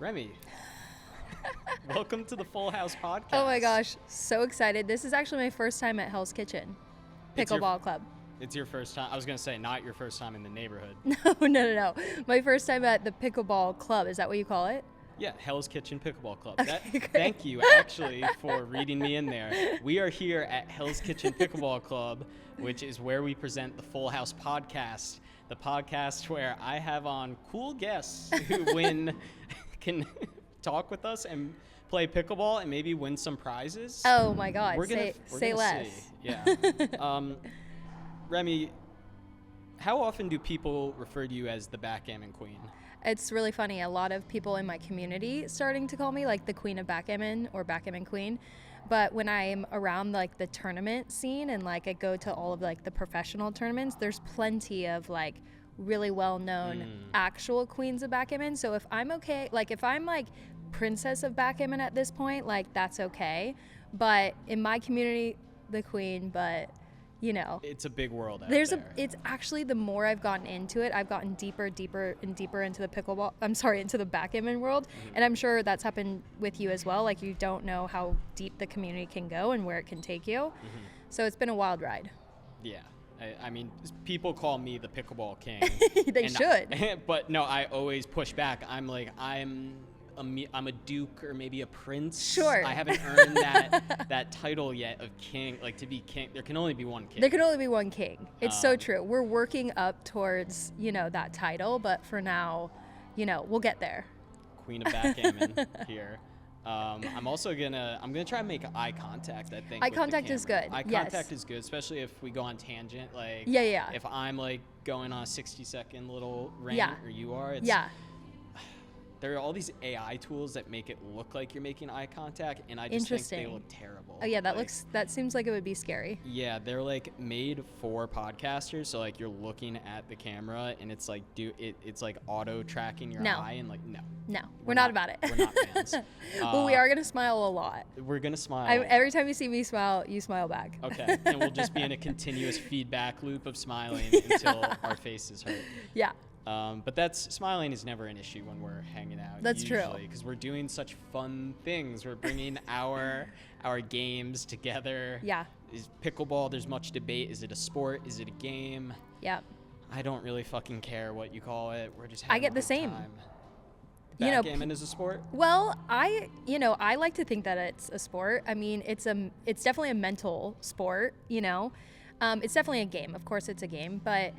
Remy, welcome to the Full House podcast. Oh my gosh, so excited. This is actually my first time at Hell's Kitchen Pickleball Club. It's your first time? I was going to say, not your first time in the neighborhood. No. My first time at the Pickleball Club. Is that what you call it? Yeah, Hell's Kitchen Pickleball Club. Okay, thank you, actually, for reading me in there. We are here at Hell's Kitchen Pickleball Club, which is where we present the Full House podcast, the podcast where I have on cool guests who can talk with us and play pickleball and maybe win some prizes. Oh my God, We're say gonna less. See. Yeah. Remy, how often do people refer to you as the Backgammon Queen? It's really funny. A lot of people in my community starting to call me like the Queen of Backgammon or Backgammon Queen. But when I'm around like the tournament scene and like I go to all of like the professional tournaments, there's plenty of like really well-known actual queens of backgammon. So if I'm okay, like if I'm like princess of backgammon at this point, like that's okay. But in my community, the queen, but you know, it's a big world out there. It's actually, the more I've gotten into it, I've gotten deeper into the backgammon world. And I'm sure that's happened with you as well. Like you don't know how deep the community can go and where it can take you. So it's been a wild ride. Yeah. I mean, people call me the pickleball king. They should. But no, I always push back. I'm like, I'm a duke or maybe a prince. Sure. I haven't earned that title yet of king. Like to be king, there can only be one king. There can only be one king. It's so true. We're working up towards, that title, but for now, we'll get there. Queen of backgammon here. I'm gonna try and make eye contact. I think eye contact is good. Eye contact is good, especially if we go on tangent. Like if I'm like going on a 60-second little rant, or you are. There are all these AI tools that make it look like you're making eye contact, and I just think they look terrible. Oh yeah, that seems like it would be scary. Yeah, they're like made for podcasters, so like you're looking at the camera, and it's like it's like auto tracking your eye, and like no, we're not about it. We're not fans. Well, we are gonna smile a lot. We're gonna smile. Every time you see me smile, you smile back. Okay, and we'll just be in a continuous feedback loop of smiling until our faces hurt. Yeah. But smiling is never an issue when we're hanging out. That's usually, true. Because we're doing such fun things. We're bringing our games together. Yeah. Is pickleball, there's much debate. Is it a sport? Is it a game? Yeah. I don't really fucking care what you call it. We're just having I get a the good same. time. Backgammon is a sport? Well, I like to think that it's a sport. I mean, it's definitely a mental sport, It's definitely a game. Of course it's a game, but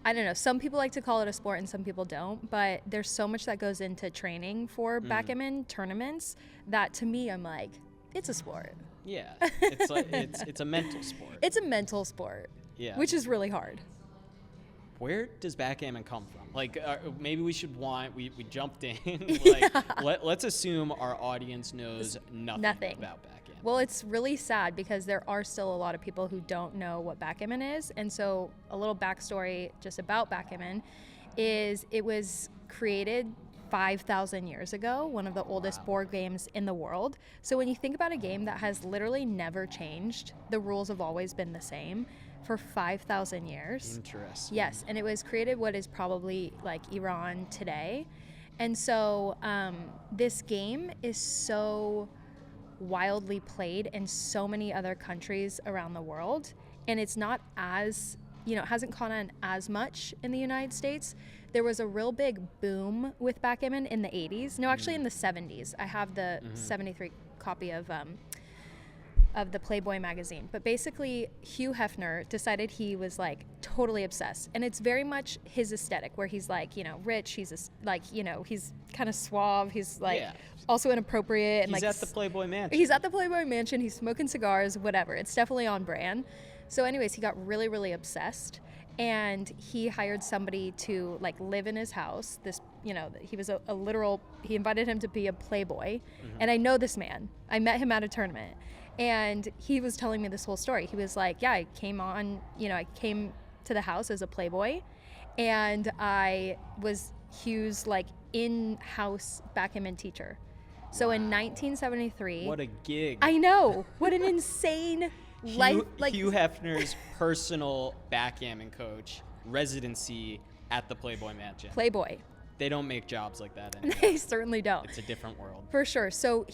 I don't know. Some people like to call it a sport and some people don't, but there's so much that goes into training for backgammon tournaments that to me, I'm like, it's a sport. Yeah. It's like, it's a mental sport. It's a mental sport. Yeah. Which is really hard. Where does backgammon come from? Like, maybe we we jumped in. Let's assume our audience knows nothing about backgammon. Well, it's really sad because there are still a lot of people who don't know what backgammon is. And so a little backstory just about backgammon is it was created 5,000 years ago, one of the oldest board games in the world. So when you think about a game that has literally never changed, the rules have always been the same for 5,000 years. Interesting. Yes, and it was created what is probably like Iran today. And so this game is so wildly played in so many other countries around the world, and it's not as it hasn't caught on as much in the United States. There was a real big boom with backgammon in the 80s. No, actually in the 70s. I have the 73 copy of the Playboy magazine. But basically, Hugh Hefner decided he was like totally obsessed, and it's very much his aesthetic, where he's like, rich. He's he's kind of suave. He's like also inappropriate. And he's at the Playboy Mansion. He's at the Playboy Mansion. He's smoking cigars, whatever. It's definitely on brand. So, anyways, he got really, really obsessed, and he hired somebody to like live in his house. This, he was a literal. He invited him to be a Playboy, and I know this man. I met him at a tournament. And he was telling me this whole story. He was like, I came to the house as a Playboy, and I was Hugh's like in-house backgammon teacher. So in 1973. What a gig. I know. What an insane life. Hugh Hefner's personal backgammon coach, residency at the Playboy Mansion. Playboy. They don't make jobs like that anymore. They certainly don't. It's a different world. For sure. So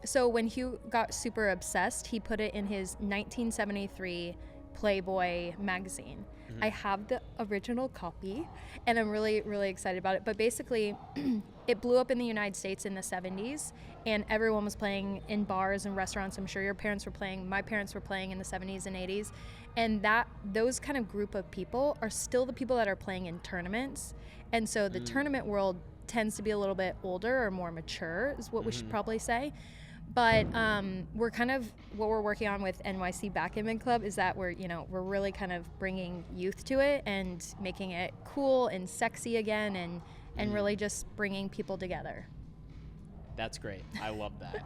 so when Hugh got super obsessed, he put it in his 1973 Playboy magazine. I have the original copy, and I'm really, really excited about it. But basically, it blew up in the United States in the 70s, and everyone was playing in bars and restaurants. I'm sure your parents were playing. My parents were playing in the 70s and 80s. And those kind of group of people are still the people that are playing in tournaments. And so the tournament world tends to be a little bit older or more mature, is what we should probably say. But we're kind of, what we're working on with NYC Backgammon Club is that we're really kind of bringing youth to it and making it cool and sexy again, and really just bringing people together. That's great. I love that.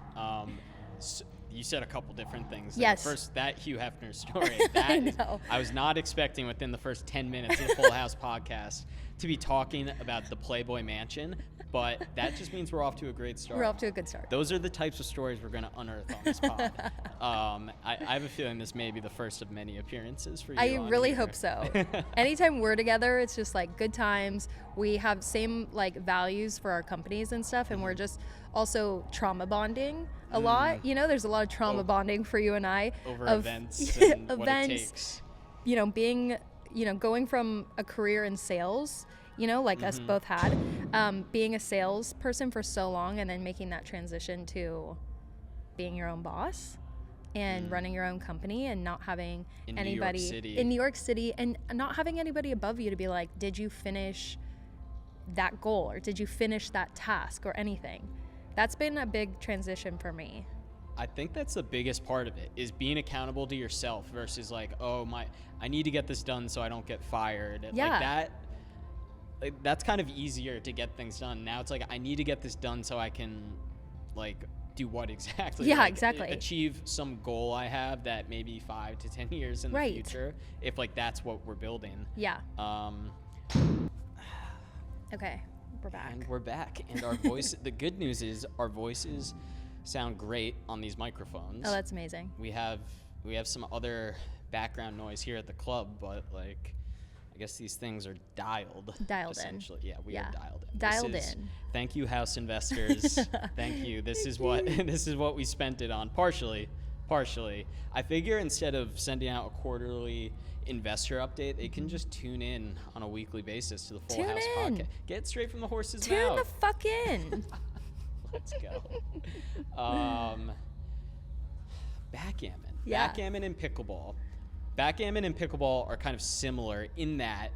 So you said a couple different things. Yes. First, that Hugh Hefner story. I know. I was not expecting within the first 10 minutes of the Full House podcast to be talking about the Playboy Mansion, but that just means we're off to a great start. We're off to a good start. Those are the types of stories we're going to unearth on this pod. I have a feeling this may be the first of many appearances for you. I really here. hope so. Anytime we're together, it's just like good times. We have same like values for our companies and stuff, and we're just also trauma bonding a lot. There's a lot of trauma bonding for you and I over events and what it takes. Being, going from a career in sales, like us both had, being a salesperson for so long and then making that transition to being your own boss and running your own company and not having anybody in New York City and not having anybody above you to be like, did you finish that goal or did you finish that task or anything? That's been a big transition for me. I think that's the biggest part of it, is being accountable to yourself versus like, I need to get this done so I don't get fired. Yeah. That's kind of easier to get things done. Now it's like, I need to get this done so I can do what exactly? Yeah, exactly. Achieve some goal I have that maybe 5 to 10 years in the future, if that's what we're building. Yeah. Okay, we're back. And we're back. And our voice, the good news is our voices sound great on these microphones. Oh, that's amazing. We have some other background noise here at the club, but I guess these things are dialed essentially. In. Yeah, we are dialed in. Dialed in. Thank you, house investors. Thank you. This is what we spent it on. Partially. I figure instead of sending out a quarterly investor update, they can just tune in on a weekly basis to the Full House podcast. Get it straight from the horse's mouth. Tune the fuck in. Let's go. Backgammon. Yeah. Backgammon and pickleball. Backgammon and pickleball are kind of similar in that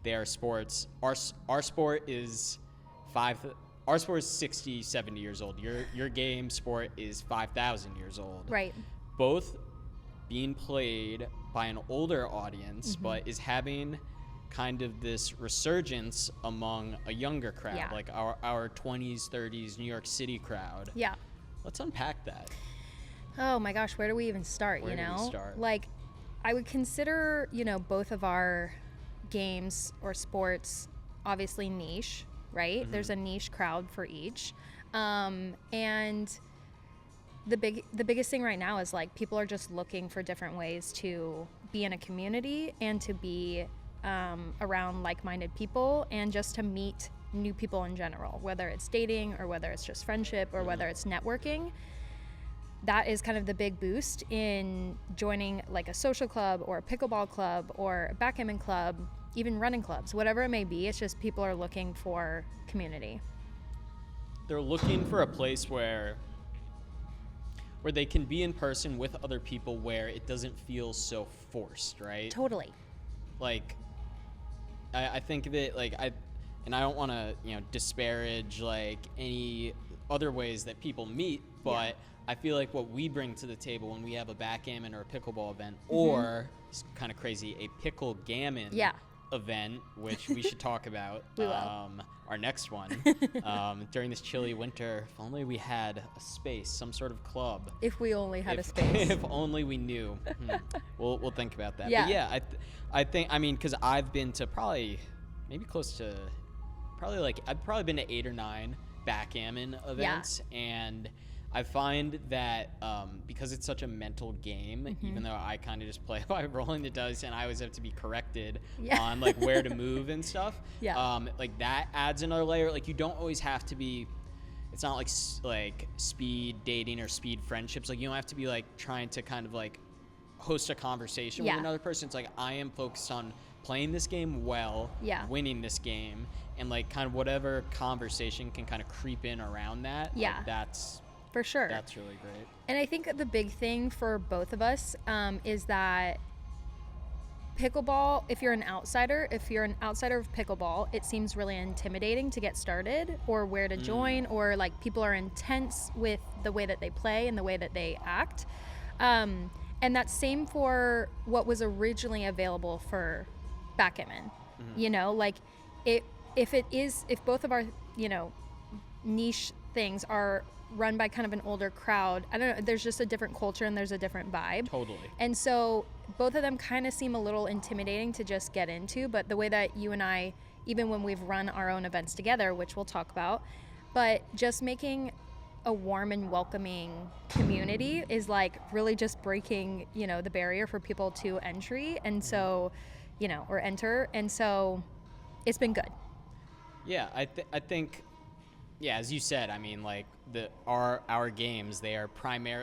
they are sports. Our sport is 60, 70 years old. Your game sport is 5,000 years old. Right. Both being played by an older audience, but is having kind of this resurgence among a younger crowd, like our 20s, 30s New York City crowd. Yeah. Let's unpack that. Oh my gosh, where do we even start, Where do we start? Like, I would consider, both of our games or sports obviously niche, right? There's a niche crowd for each. And the biggest thing right now is like people are just looking for different ways to be in a community and to be around like-minded people and just to meet new people in general, whether it's dating or whether it's just friendship or whether it's networking. That is kind of the big boost in joining like a social club or a pickleball club or a backgammon club, even running clubs, whatever it may be. It's just people are looking for community. They're looking for a place where they can be in person with other people where it doesn't feel so forced, right? Totally. Like, I think of it like I don't want to disparage like any other ways that people meet, but I feel like what we bring to the table when we have a backgammon or a pickleball event, or it's kind of crazy, a picklegammon event, which we should talk about. We will. Our next one during this chilly winter. If only we had a space, some sort of club. If we only had a space. If only we knew. We'll think about that. Yeah. But yeah, I think because I've been to I've probably been to 8 or 9 backgammon events, and I find that because it's such a mental game, even though I kind of just play by rolling the dice and I always have to be corrected on like where to move and stuff. Like that adds another layer. Like you don't always have to be. It's not like speed dating or speed friendships. Like you don't have to be like trying to kind of like host a conversation with another person. It's like I am focused on playing this game well, winning this game, and like kind of whatever conversation can kind of creep in around that. Like that's for sure. That's really great. And I think the big thing for both of us is that pickleball, if you're an outsider of pickleball, it seems really intimidating to get started or where to join, or like people are intense with the way that they play and the way that they act. And that's same for what was originally available for backgammon. You know, like if both of our, you know, niche things are run by kind of an older crowd, I don't know, there's just a different culture and there's a different vibe. Totally. And so both of them kind of seem a little intimidating to just get into, but the way that you and I, even when we've run our own events together, which we'll talk about, but just making a warm and welcoming community is like really just breaking, you know, the barrier for people to entry. And so, you know, or enter. And so it's been good. Yeah, I think, yeah, as you said, I mean, like our games, they are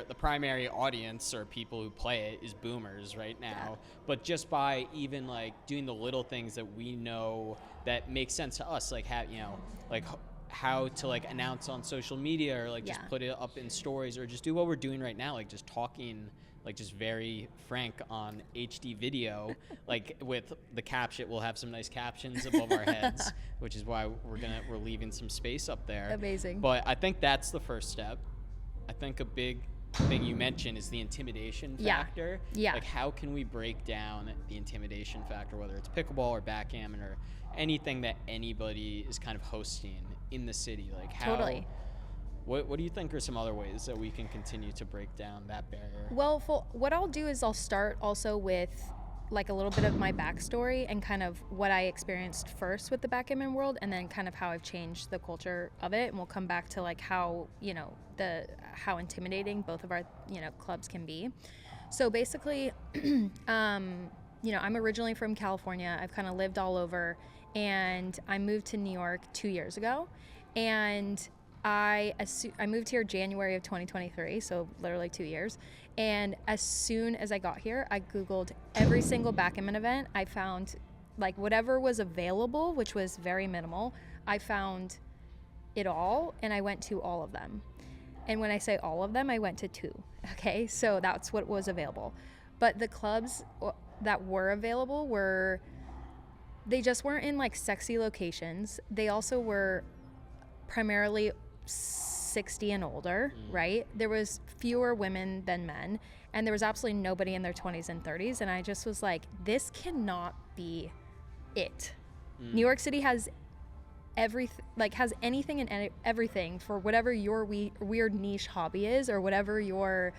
the primary audience or people who play it is boomers right now. But just by even like doing the little things that we know that make sense to us, like you know, like how to like announce on social media or like just put it up in stories or just do what we're doing right now, like just talking, like just very frank on HD video, like with the caption, we'll have some nice captions above our heads, which is why we're leaving some space up there. Amazing. But I think that's the first step. I think a big thing you mentioned is the intimidation factor. Like how can we break down the intimidation factor, whether it's pickleball or backgammon or anything that anybody is kind of hosting in the city? Like how What do you think are some other ways that we can continue to break down that barrier? Well, what I'll do is I'll start also with like a little bit of my backstory and kind of what I experienced first with the backgammon world, and then kind of how I've changed the culture of it. And we'll come back to like how, you know, how intimidating both of our, you know, clubs can be. So basically, you know, I'm originally from California. I've kind of lived all over, and I moved to New York 2 years ago, and I moved here January of 2023, so literally 2 years. And as soon as I got here, I Googled every single backgammon event. I found like whatever was available, which was very minimal. I found it all, and I went to all of them. And when I say all of them, I went to 2. Okay, so that's what was available. But the clubs that were available they just weren't in like sexy locations. They also were primarily 60 and older, right? There was fewer women than men, and there was absolutely nobody in their 20s and 30s. And I just was like, this cannot be it. New York City has has anything and everything for whatever your weird niche hobby is, or whatever your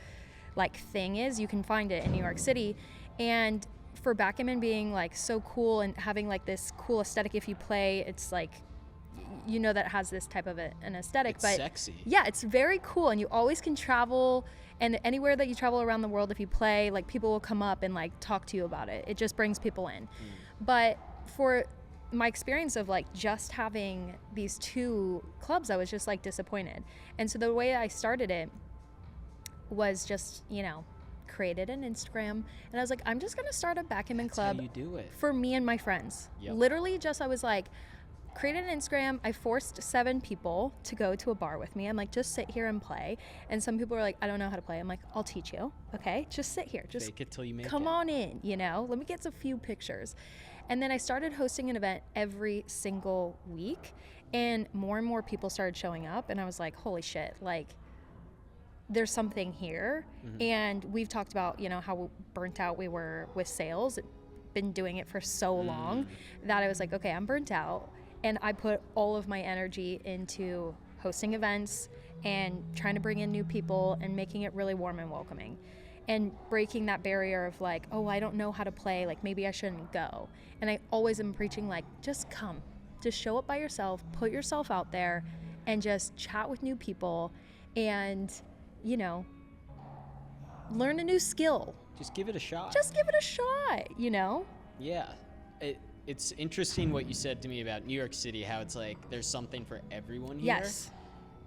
like thing is, you can find it in New York City. And for backgammon being like so cool and having like this cool aesthetic, if you play, it's like, you know, that has this type of an aesthetic, it's but sexy. Yeah, it's very cool, and you always can travel, and anywhere that you travel around the world, if you play, like people will come up and like talk to you about it. It just brings people in. But for my experience of like just having these 2 clubs, I was just like disappointed. And so the way I started it was just, you know, created an Instagram, and I was like, I'm just gonna start a backgammon club. That's how you do it. For me and my friends. Literally just, I was like, created an Instagram. I forced 7 people to go to a bar with me. I'm like, just sit here and play. And some people were like, I don't know how to play. I'm like, I'll teach you. Okay, just sit here. Just fake it till you make it. Come on in, you know, let me get a few pictures. And then I started hosting an event every single week, and more people started showing up, and I was like, holy shit, like there's something here. And we've talked about, you know, how burnt out we were with sales. Been doing it for so long that I was like, okay, I'm burnt out. And I put all of my energy into hosting events and trying to bring in new people and making it really warm and welcoming, and breaking that barrier of like, oh, I don't know how to play, like maybe I shouldn't go. And I always am preaching like, just come, just show up by yourself, put yourself out there, and just chat with new people. And you know, learn a new skill. Just give it a shot. Just give it a shot, you know? Yeah. It's interesting what you said to me about New York City, how it's like there's something for everyone here. Yes.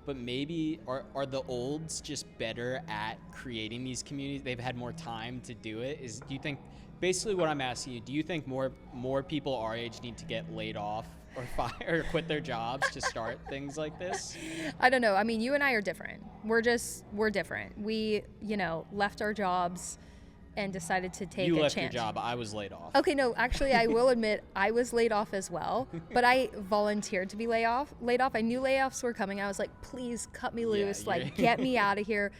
But maybe are the olds just better at creating these communities? They've had more time to do it. Do you think, basically what I'm asking you, do you think more people our age need to get laid off or fire or quit their jobs to start things like this? I don't know. I mean, you and I are different. We're different. We, you know, left our jobs and decided to take a chance. You left your job. I was laid off. Okay, no, actually, I will admit I was laid off as well, but I volunteered to be laid off. I knew layoffs were coming. I was like, please cut me loose, get me out of here.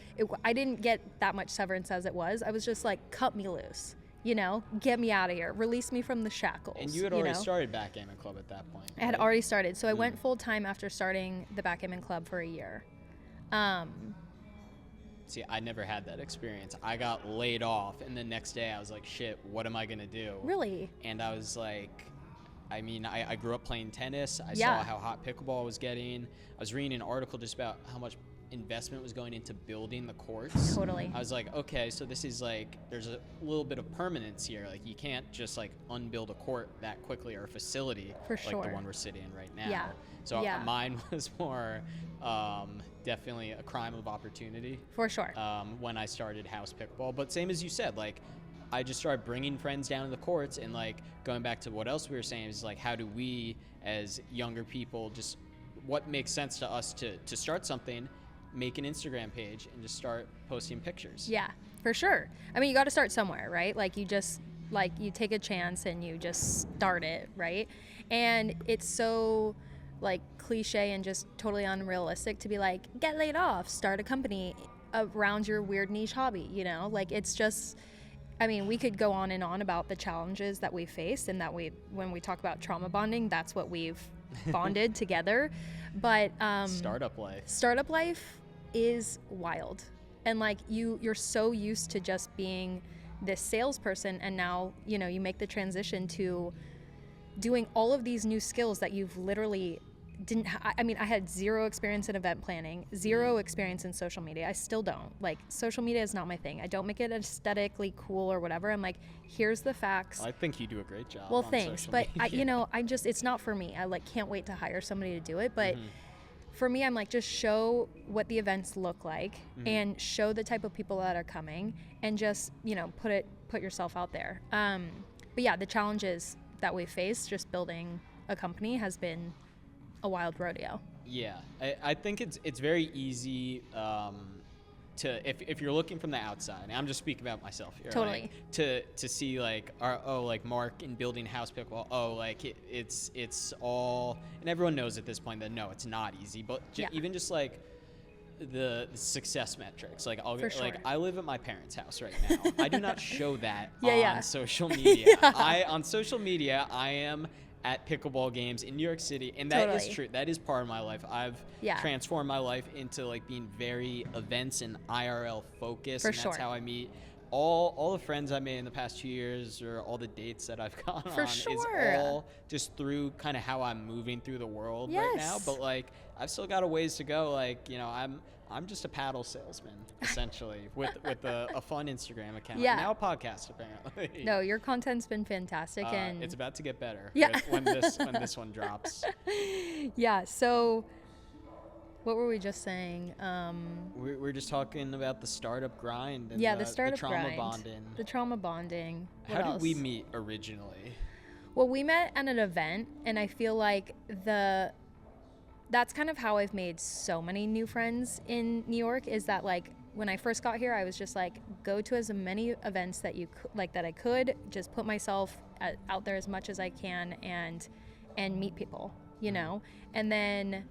I didn't get that much severance as it was. I was just like, cut me loose, you know, get me out of here, release me from the shackles. And you had already started Backgammon Club at that point. I had already started, so I went full time after starting the Backgammon Club for a year. See, I never had that experience. I got laid off, and the next day I was like, shit, what am I going to do? Really? And I was like, I mean, I grew up playing tennis. I Yeah. saw how hot pickleball was getting. I was reading an article just about how much investment was going into building the courts. Totally. I was like, okay, so this is like, there's a little bit of permanence here. Like, you can't just like unbuild a court that quickly or a facility For like sure. the one we're sitting in right now. Yeah. So Yeah. mine was more definitely a crime of opportunity. For sure. When I started house pickleball. But same as you said, like, I just started bringing friends down to the courts, and like going back to what else we were saying is like, how do we as younger people just, what makes sense to us to start something, make an Instagram page and just start posting pictures. Yeah, for sure. I mean, you got to start somewhere, right? Like you take a chance and you just start it, right? And it's so like cliche and just totally unrealistic to be like, get laid off, start a company around your weird niche hobby, you know? Like, it's just, I mean, we could go on and on about the challenges that we faced, and that when we talk about trauma bonding, that's what we've bonded together. But startup life is wild. And like you're so used to just being this salesperson, and now, you know, you make the transition to doing all of these new skills that you've literally I mean, I had zero experience in event planning, zero experience in social media. I still don't. Like, social media is not my thing. I don't make it aesthetically cool or whatever. I'm like, here's the facts. I think you do a great job. Well, on thanks. social But media. it's not for me. I like can't wait to hire somebody to do it. But for me, I'm like, just show what the events look like and show the type of people that are coming, and just, you know, put yourself out there. But yeah, the challenges that we face just building a company has been a wild rodeo. Yeah, I think it's very easy to, if you're looking from the outside, and I'm just speaking about myself here, Totally. like, to see like, like Mark in building house pickleball, like it's all, and everyone knows at this point that no, it's not easy, but even just like the success metrics, like like I live at my parents' house right now. I do not show that on social media. On social media I am at pickleball games in New York City, and that is true. That is part of my life. I've transformed my life into like being very events and IRL focused, and that's how I meet all the friends I made in the past 2 years, or all the dates that I've gone on. Is all just through kind of how I'm moving through the world right now. But like, I've still got a ways to go. Like, you know, I'm just a paddle salesman essentially with a fun Instagram account. Now a podcast apparently. No, your content's been fantastic, and it's about to get better. Yeah. when this one drops. Yeah. So, what were we just saying? We're just talking about the startup grind. And the startup trauma grind. bonding. The trauma bonding. How did we meet originally? Well, we met at an event, and I feel like that's kind of how I've made so many new friends in New York, is that like when I first got here, I was just like, go to as many events that I could, just put myself out there as much as I can, and meet people, you know? And then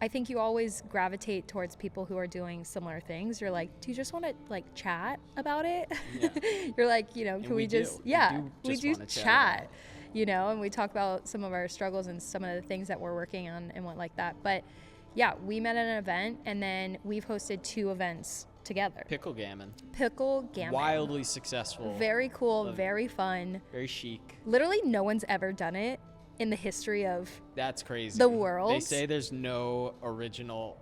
I think you always gravitate towards people who are doing similar things. You're like, do you just want to like chat about it? Yeah. You're like, you know, can we just chat. You know, and we talk about some of our struggles and some of the things that we're working on and what like that. But yeah, we met at an event, and then we've hosted 2 events together. Picklegammon. Wildly successful. Very cool, very fun. Very chic. Literally no one's ever done it in the history of That's crazy. the world. They say there's no original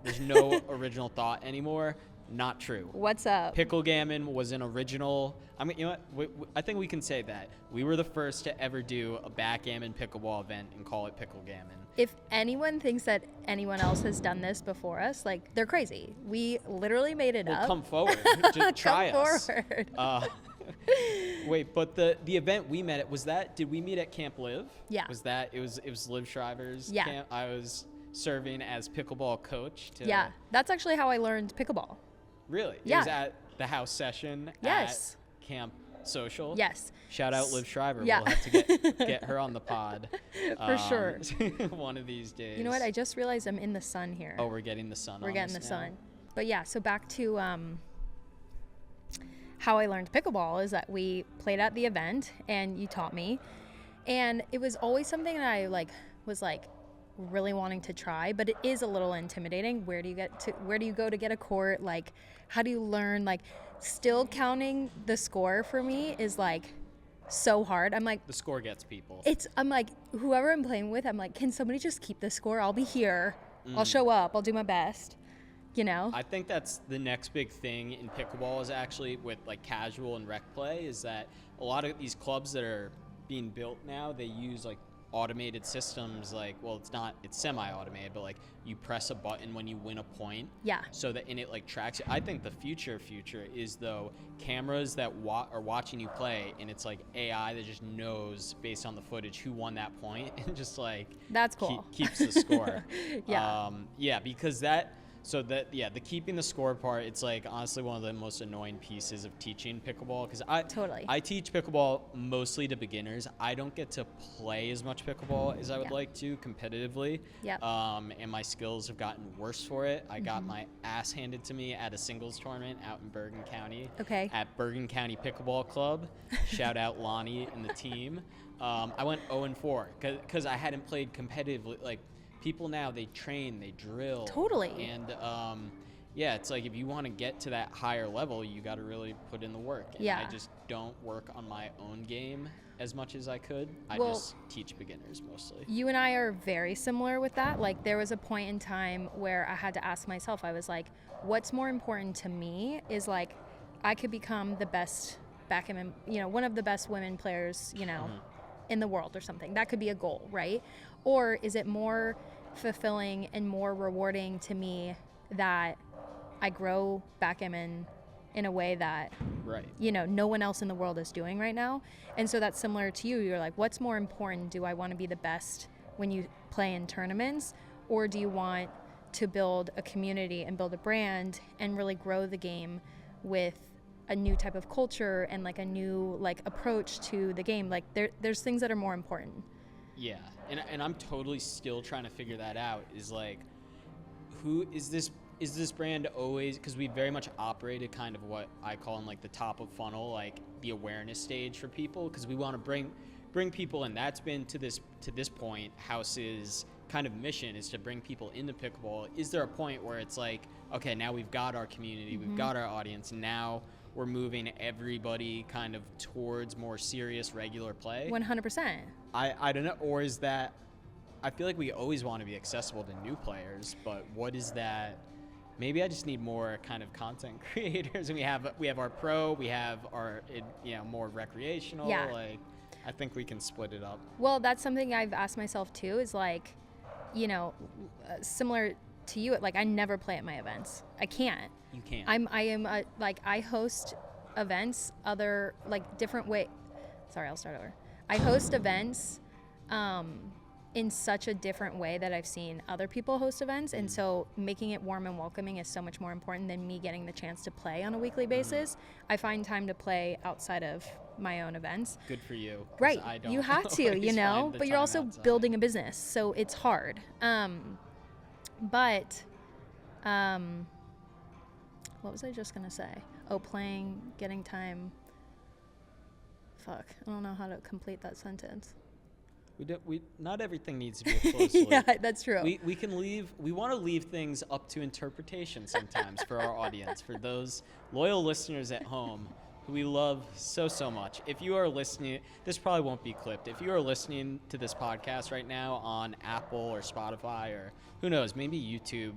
thought anymore. Not true. What's up? Picklegammon was an original. I mean, you know what? I think we can say that we were the first to ever do a backgammon pickleball event and call it Picklegammon. If anyone thinks that anyone else has done this before us, like, they're crazy. We literally made it up. Come forward. Just try Come us. forward. Wait, but the event we met at, did we meet at Camp Live? Yeah. It was Liv Shriver's Yeah. camp? I was serving as pickleball coach. Yeah, that's actually how I learned pickleball. Really? Yeah. It was at the house session Yes. at Camp Social. Yes. Shout out Liv Shriver. Yeah. We'll have to get her on the pod. For sure. One of these days. You know what? I just realized I'm in the sun here. Oh, we're getting the sun. We're getting the now. sun. But yeah, so back to how I learned pickleball is that we played at the event and you taught me. And it was always something that I was really wanting to try, but it is a little intimidating. Where do you go to get a court? Like, how do you learn? Like, still counting the score for me is like so hard. I'm like, the score gets people. I'm like, whoever I'm playing with, I'm like, can somebody just keep the score? I'll be here. I'll show up. I'll do my best. You know? I think that's the next big thing in pickleball is actually with like casual and rec play is that a lot of these clubs that are being built now, they use like automated systems it's semi-automated, but like you press a button when you win a point. Yeah. So that it like tracks it. I think the future is though cameras that are watching you play and it's like AI that just knows based on the footage who won that point and just like that's cool. Keeps the score. Yeah. Because the keeping the score part, it's like honestly one of the most annoying pieces of teaching pickleball because I teach pickleball mostly to beginners. I don't get to play as much pickleball as I would like to competitively. Yeah. And my skills have gotten worse for it. I got my ass handed to me at a singles tournament out in Bergen County. Okay. At Bergen County Pickleball Club. Shout out Lonnie and the team. I went 0-4 because I hadn't played competitively. Like, people now, they train, they drill. Totally. And it's like if you want to get to that higher level, you got to really put in the work. And yeah. I just don't work on my own game as much as I could. I just teach beginners mostly. You and I are very similar with that. Like, there was a point in time where I had to ask myself, I was like, what's more important to me is like, I could become the best backgammon, one of the best women players, in the world or something. That could be a goal, right? Or is it more fulfilling and more rewarding to me that I grow backgammon in a way that no one else in the world is doing right now? And so that's similar to you. You're like, what's more important? Do I want to be the best when you play in tournaments, or do you want to build a community and build a brand and really grow the game with a new type of culture and like a new like approach to the game? Like, there's things that are more important. Yeah, and I'm totally still trying to figure that out. Is like, who is this brand always? Because we very much operated kind of what I call in like the top of funnel, like the awareness stage for people, because we want to bring people in. That's been to this point, House's kind of mission is to bring people into pickleball. Is there a point where it's like, okay, now we've got our community, we've got our audience, now we're moving everybody kind of towards more serious regular play? 100%. I don't know, or is that, I feel like we always want to be accessible to new players, but what is that? Maybe I just need more kind of content creators, and we have our pro, we have our more recreational. Yeah. Like, I think we can split it up. Well, that's something I've asked myself too. Is like, similar to you. Like, I never play at my events. I can't. You can't. I host events different way. Sorry, I'll start over. I host events in such a different way that I've seen other people host events. And so making it warm and welcoming is so much more important than me getting the chance to play on a weekly basis. I find time to play outsid of my own events. Good for you. Right. I don't You have to, but you're also building a business. So it's hard. But what was I just going to say? Playing, getting time. Fuck. I don't know how to complete that sentence. Not everything needs to be a close loop. Yeah, that's true. We want to leave things up to interpretation sometimes for our audience, for those loyal listeners at home who we love so much. If you are listening, this probably won't be clipped. If you are listening to this podcast right now on Apple or Spotify or who knows, maybe YouTube,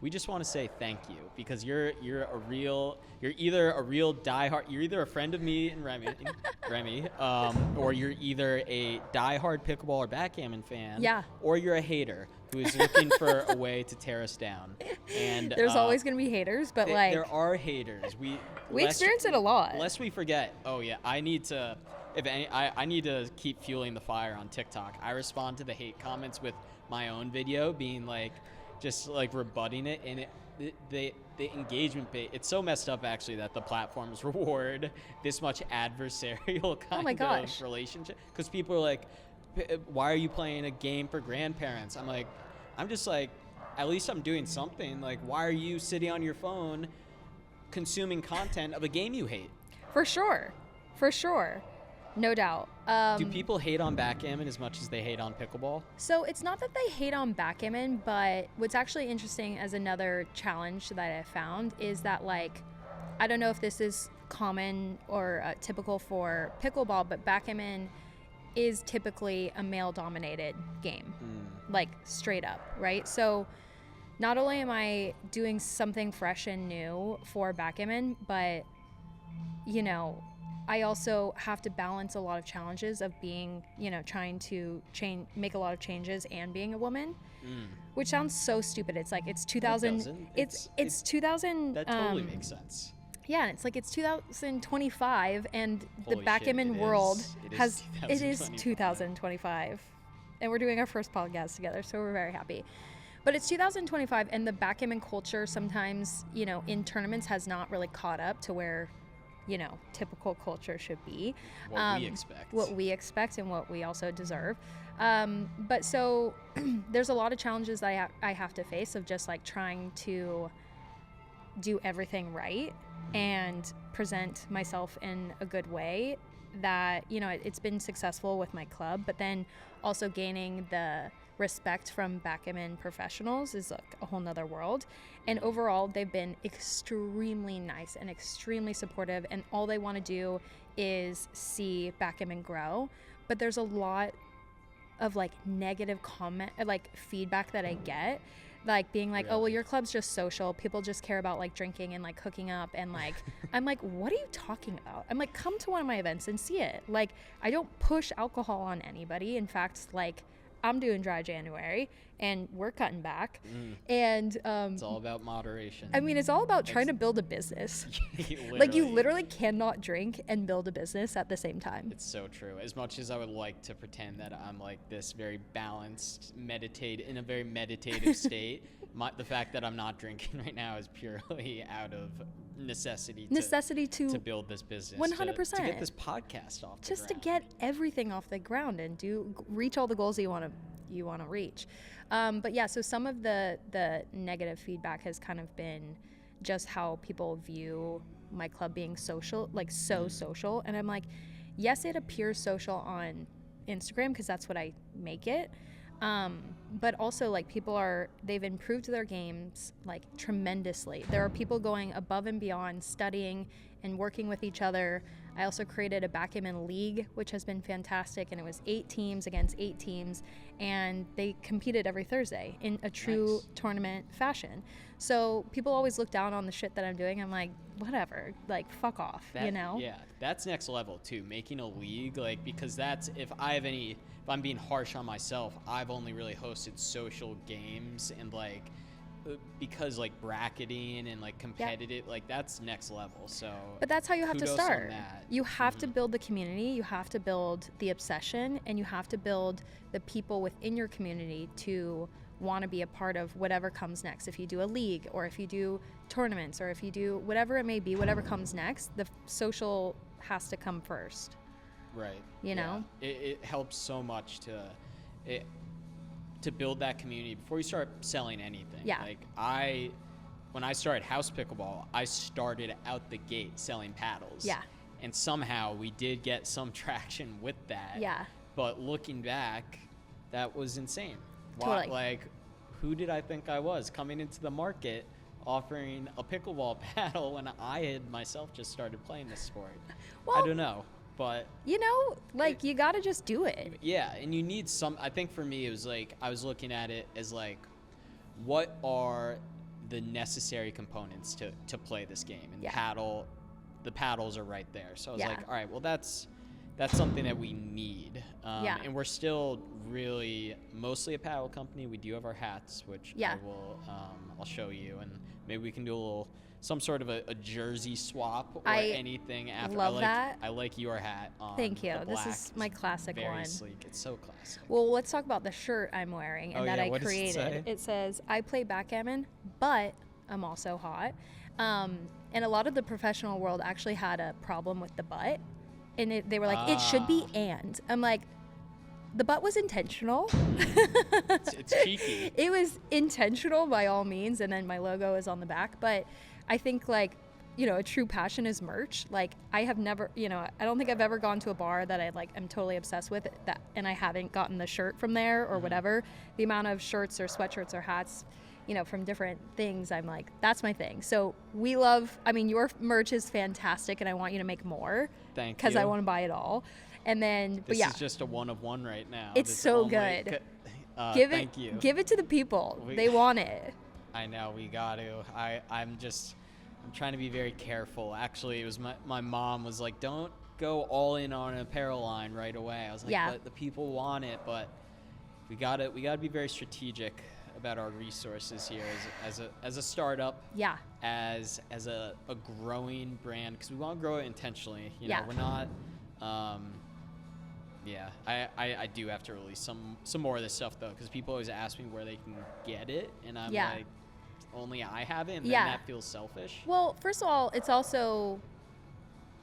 we just want to say thank you, because you're either a real diehard, you're either a friend of me and Remy, or you're either a diehard pickleball or backgammon fan, or you're a hater who is looking for a way to tear us down. And there's always going to be haters, but like there are haters. We experience it a lot. Lest we forget. Oh yeah, I need to keep fueling the fire on TikTok. I respond to the hate comments with my own video, being like, just like rebutting it, and the engagement bait. It's so messed up actually that the platforms reward this much adversarial kind of relationship, because people are like, why are you playing a game for grandparents? I'm just like, at least I'm doing something. Like, why are you sitting on your phone consuming content of a game you hate? For sure. No doubt. Do people hate on backgammon as much as they hate on pickleball? So it's not that they hate on backgammon, but what's actually interesting as another challenge that I found is that, like, I don't know if this is common or typical for pickleball, but backgammon is typically a male-dominated game, like straight up, right? So not only am I doing something fresh and new for backgammon, but, you know, I also have to balance a lot of challenges of being, you know, trying to make a lot of changes and being a woman, which sounds so stupid. It's like, it's 2000. It's 2000. That totally makes sense. Yeah, and it's like, it's 2025, and the backgammon world it is 2025, and we're doing our first podcast together, so we're very happy. But it's 2025, and the backgammon culture sometimes, you know, in tournaments has not really caught up to where, you know, typical culture should be. What we expect and what we also deserve. But so there's a lot of challenges that I have to face of just like trying to do everything right and present myself in a good way that, you know, it's been successful with my club, but then also gaining the respect from backgammon professionals is like a whole nother world. And overall, they've been extremely nice and extremely supportive, and all they want to do is see backgammon grow. But there's a lot of like negative feedback that I get, like being like, oh, well, your club's just social. People just care about like drinking and like hooking up. And like, I'm like, what are you talking about? I'm like, come to one of my events and see it. Like, I don't push alcohol on anybody. In fact, like, I'm doing dry January and we're cutting back. And it's all about moderation. I mean, it's all about trying to build a business. Like, you literally cannot drink and build a business at the same time. It's so true. As much as I would like to pretend that I'm like this very balanced, in a very meditative state, the fact that I'm not drinking right now is purely out of necessity to build this business. 100%. To get this podcast off the just ground. To get everything off the ground and reach all the goals you want to reach. But yeah, so some of the negative feedback has kind of been just how people view my club being social, like social. And I'm like, yes, it appears social on Instagram because that's what I make it. But also, like, they've improved their games like tremendously. There are people going above and beyond, studying and working with each other. I also created a backgammon league, which has been fantastic, and it was 8 teams against 8 teams, and they competed every Thursday in a true tournament fashion. So people always look down on the shit that I'm doing. I'm like, whatever, like, fuck off, you know? Yeah, that's next level too, making a league, like, because that's, if I'm being harsh on myself, I've only really hosted social games, and like, because like bracketing and like competitive, like, that's next level. So but that's how you have to start. You have to build the community, you have to build the obsession, and you have to build the people within your community to want to be a part of whatever comes next. If you do a league, or if you do tournaments, or if you do whatever it may be, whatever comes next, the social has to come first. Right. You know? It helps so much to build that community before you start selling anything. Yeah. Like, when I started house pickleball, I started out the gate selling paddles. Yeah. And somehow we did get some traction with that. Yeah. But looking back, that was insane. Totally. Like, who did I think I was coming into the market offering a pickleball paddle when I had myself just started playing this sport? Well, I don't know. But, you know, like, you gotta just do it. Yeah, and you need I think for me, it was like, I was looking at it as like, what are the necessary components to play this game. And Yeah. the paddles are right there. So I was Yeah. like, all right, well, that's something that we need. Yeah. And we're still really mostly a paddle company. We do have our hats, which Yeah. I'll show you, and maybe we can do some sort of a jersey swap or I anything after. love that. I like your hat. Thank you. The This black. is my classic very one. sleek. It's so classic. Well, let's talk about the shirt I'm wearing and Oh, that yeah. I What does it created. say? It says, I play backgammon, but I'm also hot. And a lot of the professional world actually had a problem with the butt. And they were like, it should be and. I'm like, the butt was intentional. It's cheeky. It was intentional by all means. And then my logo is on the back. But I think like, a true passion is merch. Like I have never, I don't think I've ever gone to a bar that I'm totally obsessed with that, and I haven't gotten the shirt from there or whatever. The amount of shirts or sweatshirts or hats, from different things, I'm like, that's my thing. So your merch is fantastic, and I want you to make more. Thank you. Because I want to buy it all. And then, This is just a one of one right now. It's This so only good. Thank you. Give it to the people. They want it. I know, we got to. I'm trying to be very careful. Actually, it was my mom was like, don't go all in on an apparel line right away. I was like, Yeah. but the people want it, but we got to be very strategic about our resources here as a startup. Yeah. As a growing brand, because we want to grow it intentionally. Yeah. We're not. I do have to release some more of this stuff though, because people always ask me where they can get it, and I'm like, only I have it, and then that feels selfish. Well, first of all, it's also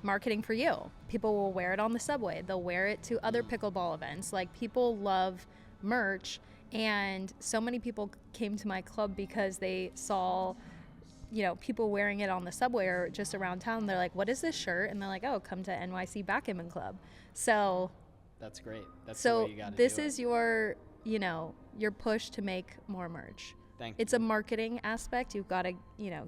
marketing for you. People will wear it on the subway. They'll wear it to other pickleball events. Like, people love merch, and so many people came to my club because they saw, people wearing it on the subway or just around town. They're like, what is this shirt? And they're like, oh, come to NYC Backgammon Club. So that's great. That's the way you got to do it. This is your push to make more merch. Thank It's you. a marketing aspect. You've got to,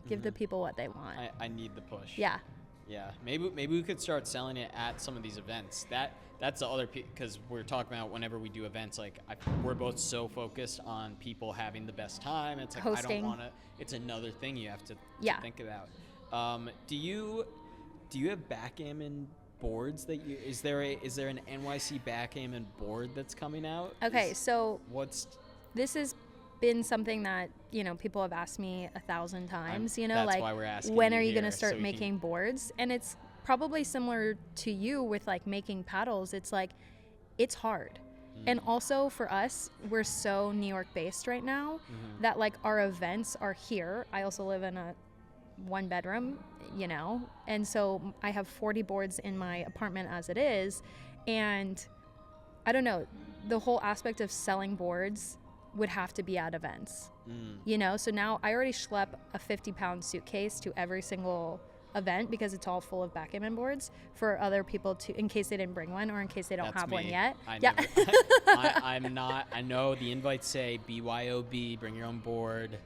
give the people what they want. I need the push. Yeah. Yeah. Maybe we could start selling it at some of these events. That's the other because we're talking about whenever we do events, like we're both so focused on people having the best time. It's like Hosting. I don't want to. It's another thing you have to think about. Do you have backgammon boards that you? Is there an NYC backgammon board that's coming out? Okay, so this has been something that people have asked me 1,000 times. That's why we're asking. When you are you here, going to start so making boards? And it's probably similar to you with like making paddles. It's like it's hard. And also for us, we're so New York based right now that like our events are here. I also live in a 1-bedroom, and so I have 40 boards in my apartment as it is. And I don't know, the whole aspect of selling boards would have to be at events, so now I already schlep a 50-pound suitcase to every single event because it's all full of backgammon boards for other people to, in case they didn't bring one or in case they don't have one yet. I know the invites say BYOB, bring your own board.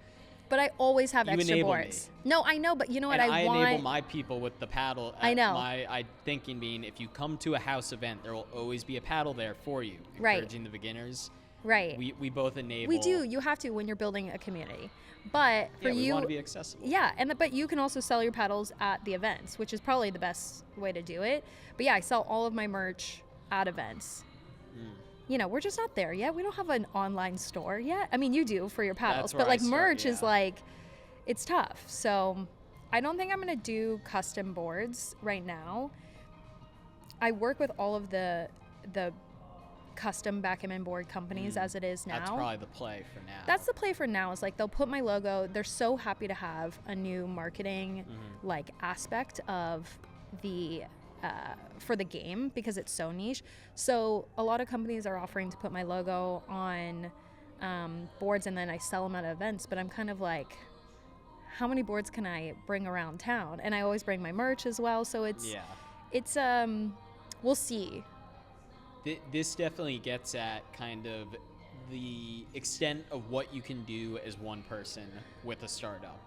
But I always have extra enable boards. No, I know, but you know what And I I want? enable my people with the paddle. I know. My thinking being, if you come to a house event, there will always be a paddle there for you, Right. encouraging the beginners. Right. We both enable. We do. You have to when you're building a community. But for we you, want to be accessible. Yeah, but you can also sell your paddles at the events, which is probably the best way to do it. But yeah, I sell all of my merch at events. We're just not there yet. We don't have an online store yet. I mean, you do for your paddles, That's but like where I merch start, is like, it's tough. So I don't think I'm going to do custom boards right now. I work with all of the custom backgammon board companies as it is now. That's probably the play for now. That's the play for now. Is like they'll put my logo. They're so happy to have a new marketing like aspect of the for the game because it's so niche. So a lot of companies are offering to put my logo on boards and then I sell them at events. But I'm kind of like, how many boards can I bring around town? And I always bring my merch as well. So it's we'll see. This definitely gets at kind of the extent of what you can do as one person with a startup.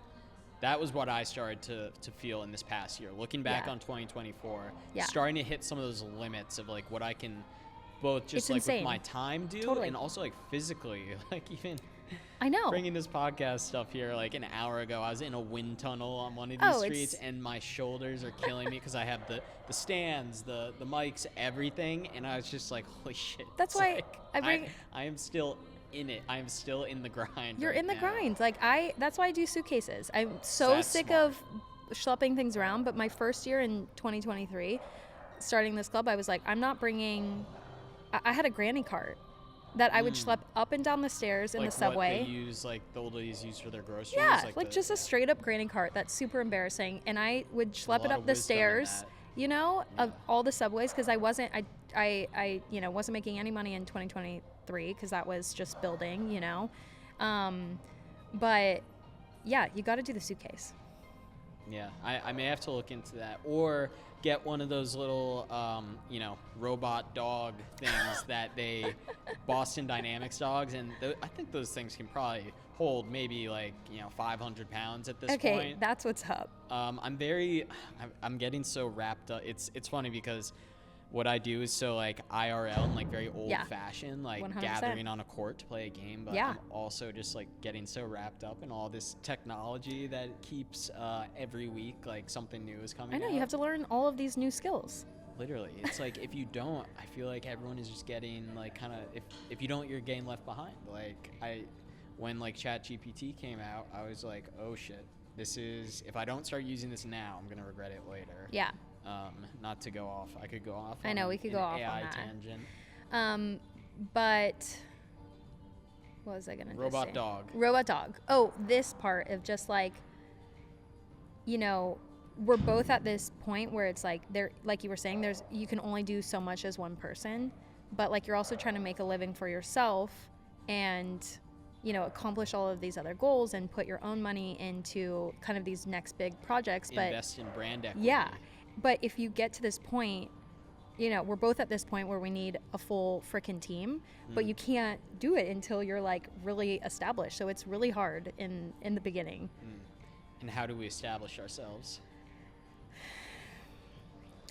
That was what I started to feel in this past year. Looking back on 2024, starting to hit some of those limits of like what I can both just It's like insane. with my time do Totally. and also like physically, like even I know. Bringing this podcast stuff here like an hour ago, I was in a wind tunnel on one of these streets, and my shoulders are killing me because I have the stands, the mics, everything, and I was just like, holy shit. That's why I am still in it. I am still in the grind. You're right in the now. grind. Like that's why I do suitcases. I'm so sick of schlepping things around. But my first year in 2023, starting this club, I was like, I'm not bringing. I had a granny cart that I would schlep up and down the stairs in the subway. What they use, like the old ladies use for their groceries. Yeah, like just a straight up granny cart. That's super embarrassing. And I would schlep it up the stairs, of all the subways, because I wasn't making any money in 2023 because that was just building, But yeah, you got to do the suitcase. Yeah, I may have to look into that, or get one of those little, robot dog things that Boston Dynamics dogs, and I think those things can probably hold maybe 500 pounds at this point. Okay, that's what's up. I'm getting so wrapped up. It's funny because what I do is so IRL and very old fashioned, 100%. gathering on a court to play a game. But I'm also just getting so wrapped up in all this technology that keeps every week something new is coming out. I know, you have to learn all of these new skills. Literally, it's if you don't, I feel like everyone is just getting if you don't, you're getting left behind. When ChatGPT came out, I was like, oh shit, if I don't start using this now, I'm gonna regret it later. Yeah. Not to go off. I could go off. I know we could go off AI on that. Tangent. But what was I gonna say? Robot dog. Robot dog. Oh, this part of just we're both at this point where it's there, like you were saying, you can only do so much as one person, but you're also trying to make a living for yourself and accomplish all of these other goals and put your own money into kind of these next big projects. But invest in brand equity. Yeah. But if you get to this point, we're both at this point where we need a full frickin' team, but you can't do it until you're really established. So it's really hard in the beginning. And how do we establish ourselves?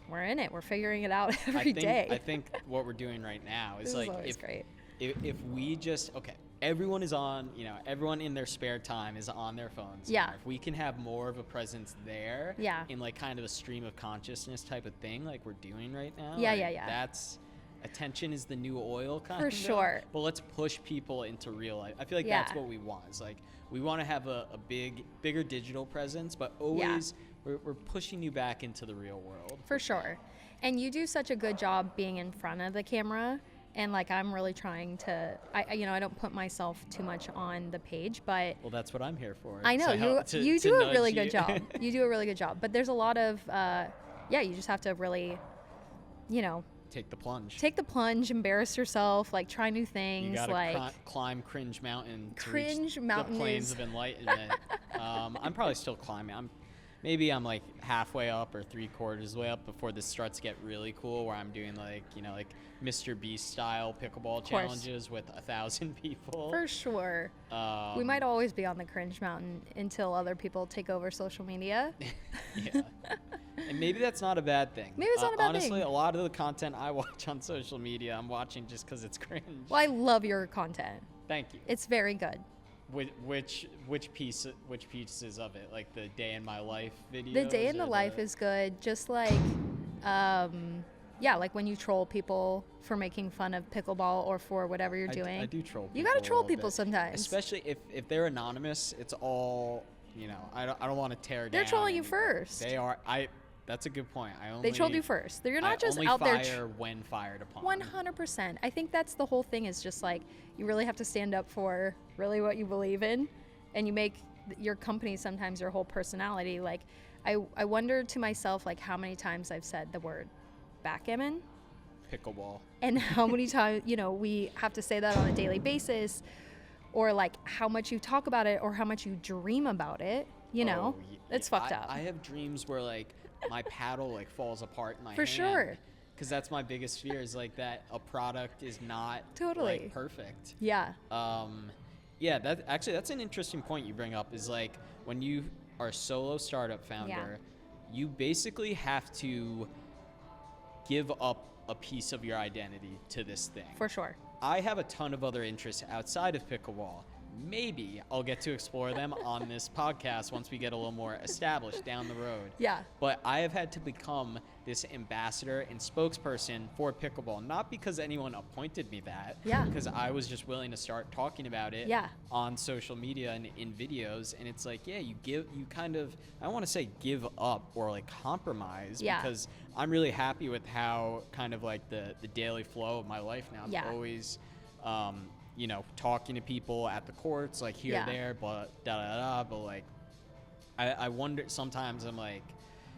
We're in it. We're figuring it out every day. I think what we're doing right now is great. If we just, everyone is on, everyone in their spare time is on their phones. Yeah. If we can have more of a presence there. Yeah. In kind of a stream of consciousness type of thing, like we're doing right now. Yeah. That's, attention is the new oil kind of. For sure. But let's push people into real life. I feel like that's what we want. It's we want to have a bigger digital presence, but always we're pushing you back into the real world. For sure. And you do such a good job being in front of the camera. And I'm really trying to, I don't put myself too much on the page, but. Well, that's what I'm here for. I know, you do a really good job. You do a really good job. But there's a lot of, you just have to really, Take the plunge. Take the plunge, embarrass yourself, try new things. You gotta climb Cringe Mountain to reach the plains of enlightenment. I'm probably still climbing. Maybe I'm halfway up or 3/4 of the way up before this starts to get really cool, where I'm doing Mr. Beast style pickleball challenges with 1,000 people. For sure. We might always be on the Cringe Mountain until other people take over social media. Yeah. And maybe that's not a bad thing. Maybe it's not a bad thing. Honestly, a lot of the content I watch on social media, I'm watching just because it's cringe. Well, I love your content. Thank you. It's very good. Which pieces of it? The day in my life videos? The day in the life is good. Just when you troll people for making fun of pickleball or for whatever you're doing. I do troll people. You gotta troll people sometimes. Especially if they're anonymous, it's all, I don't want to tear down. They're trolling you first. They are. That's a good point. They trolled you first. You're not just out there. Fire when fired upon. 100%. I think that's the whole thing. Is just you really have to stand up for really what you believe in, and you make your company sometimes your whole personality. I wonder to myself how many times I've said the word backgammon, pickleball, and how many times we have to say that on a daily basis, or how much you talk about it or how much you dream about it. It's fucked up. I have dreams where my paddle falls apart in my hand. For sure. Because that's my biggest fear is that a product is not totally perfect. Yeah. That's an interesting point you bring up is when you are a solo startup founder, you basically have to give up a piece of your identity to this thing. For sure. I have a ton of other interests outside of pickleball. maybe I'll get to explore them on this podcast once we get a little more established down the road. Yeah. But I have had to become this ambassador and spokesperson for pickleball, not because anyone appointed me that, Yeah. because I was just willing to start talking about it Yeah. on social media and in videos. And it's like, yeah, you kind of, I don't want to say give up or like compromise, Yeah. because I'm really happy with how kind of like the daily flow of my life now. Yeah. I'm always, you know, talking to people at the courts, like here, Yeah. there, but but like, I wonder sometimes, I'm like,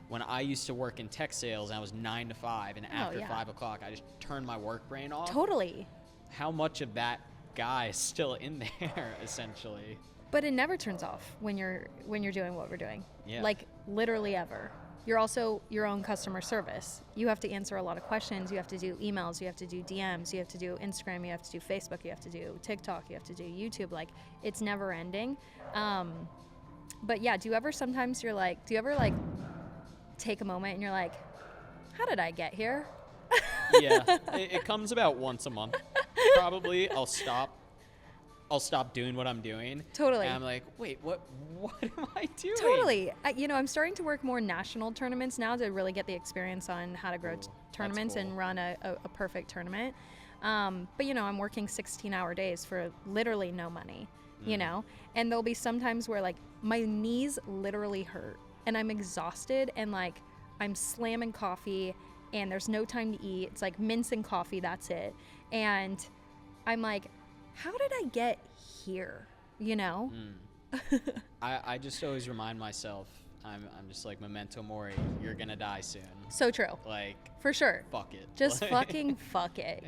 when I used to work in tech sales, and I was 9 to 5, and after yeah. 5 o'clock, I just turned my work brain off. Totally. How much of that guy is still in there, essentially? But it never turns off when you're doing what we're doing. Yeah. Like literally ever. You're also your own customer service. You have to answer a lot of questions. You have to do emails. You have to do DMs. You have to do Instagram. You have to do Facebook. You have to do TikTok. You have to do YouTube. Like, it's never ending. But yeah, do you ever take a moment and you're like, how did I get here? Yeah, it comes about once a month. Probably I'll stop doing what I'm doing. Totally. And I'm like, wait, what am I doing? Totally. I'm starting to work more national tournaments now to really get the experience on how to grow tournaments cool. and run a perfect tournament. But, I'm working 16-hour days for literally no money, and there'll be some times where, like, my knees literally hurt and I'm exhausted and, like, I'm slamming coffee and there's no time to eat. It's like mince and coffee, that's it. And I'm like, how did I get here? I just always remind myself, I'm just like, memento mori, you're gonna die soon. So true. Like, for sure. fuck it. Just Like, fucking fuck it,